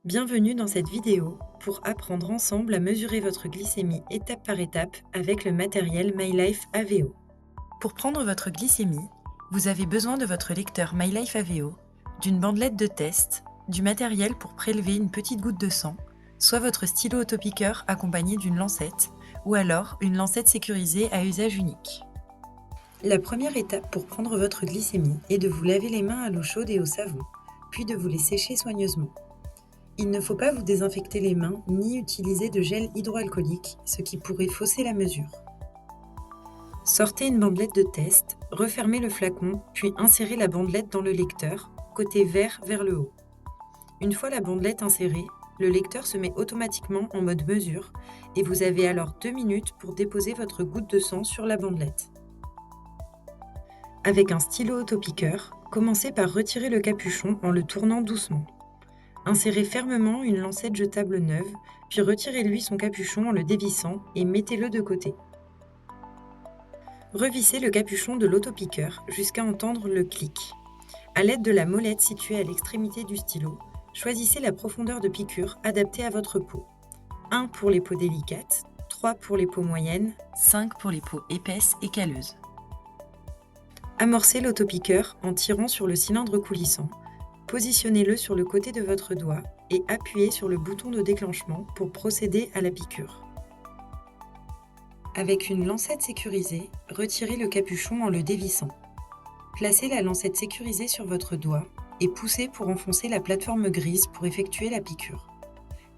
Bienvenue dans cette vidéo pour apprendre ensemble à mesurer votre glycémie étape par étape avec le matériel MyLife AVO. Pour prendre votre glycémie, vous avez besoin de votre lecteur MyLife AVO, d'une bandelette de test, du matériel pour prélever une petite goutte de sang, soit votre stylo autopiqueur accompagné d'une lancette, ou alors une lancette sécurisée à usage unique. La première étape pour prendre votre glycémie est de vous laver les mains à l'eau chaude et au savon, puis de vous les sécher soigneusement. Il ne faut pas vous désinfecter les mains ni utiliser de gel hydroalcoolique, ce qui pourrait fausser la mesure. Sortez une bandelette de test, refermez le flacon, puis insérez la bandelette dans le lecteur, côté vert vers le haut. Une fois la bandelette insérée, le lecteur se met automatiquement en mode mesure et vous avez alors 2 minutes pour déposer votre goutte de sang sur la bandelette. Avec un stylo autopiqueur, commencez par retirer le capuchon en le tournant doucement. Insérez fermement une lancette jetable neuve, puis retirez-lui son capuchon en le dévissant et mettez-le de côté. Revissez le capuchon de l'autopiqueur jusqu'à entendre le clic. À l'aide de la molette située à l'extrémité du stylo, choisissez la profondeur de piqûre adaptée à votre peau. 1 pour les peaux délicates, 3 pour les peaux moyennes, 5 pour les peaux épaisses et calleuses. Amorcez l'autopiqueur en tirant sur le cylindre coulissant. Positionnez-le sur le côté de votre doigt et appuyez sur le bouton de déclenchement pour procéder à la piqûre. Avec une lancette sécurisée, retirez le capuchon en le dévissant. Placez la lancette sécurisée sur votre doigt et poussez pour enfoncer la plateforme grise pour effectuer la piqûre.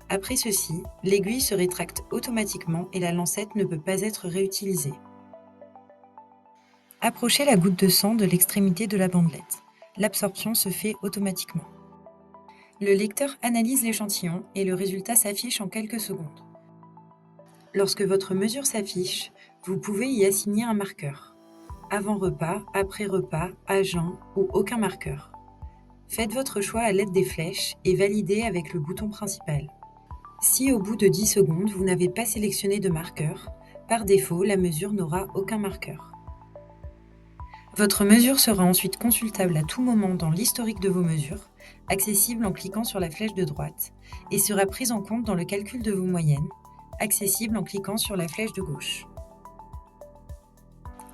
Après ceci, l'aiguille se rétracte automatiquement et la lancette ne peut pas être réutilisée. Approchez la goutte de sang de l'extrémité de la bandelette. L'absorption se fait automatiquement. Le lecteur analyse l'échantillon et le résultat s'affiche en quelques secondes. Lorsque votre mesure s'affiche, vous pouvez y assigner un marqueur. Avant repas, après repas, à jeun ou aucun marqueur. Faites votre choix à l'aide des flèches et validez avec le bouton principal. Si au bout de 10 secondes, vous n'avez pas sélectionné de marqueur, par défaut, la mesure n'aura aucun marqueur. Votre mesure sera ensuite consultable à tout moment dans l'historique de vos mesures, accessible en cliquant sur la flèche de droite, et sera prise en compte dans le calcul de vos moyennes, accessible en cliquant sur la flèche de gauche.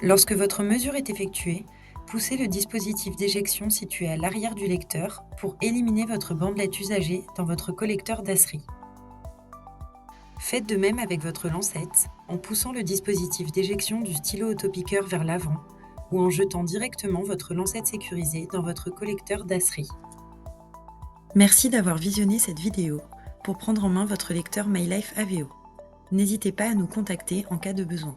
Lorsque votre mesure est effectuée, poussez le dispositif d'éjection situé à l'arrière du lecteur pour éliminer votre bandelette usagée dans votre collecteur d'Asri. Faites de même avec votre lancette en poussant le dispositif d'éjection du stylo autopiqueur vers l'avant ou en jetant directement votre lancette sécurisée dans votre collecteur d'Asri. Merci d'avoir visionné cette vidéo pour prendre en main votre lecteur MyLife AVO. N'hésitez pas à nous contacter en cas de besoin.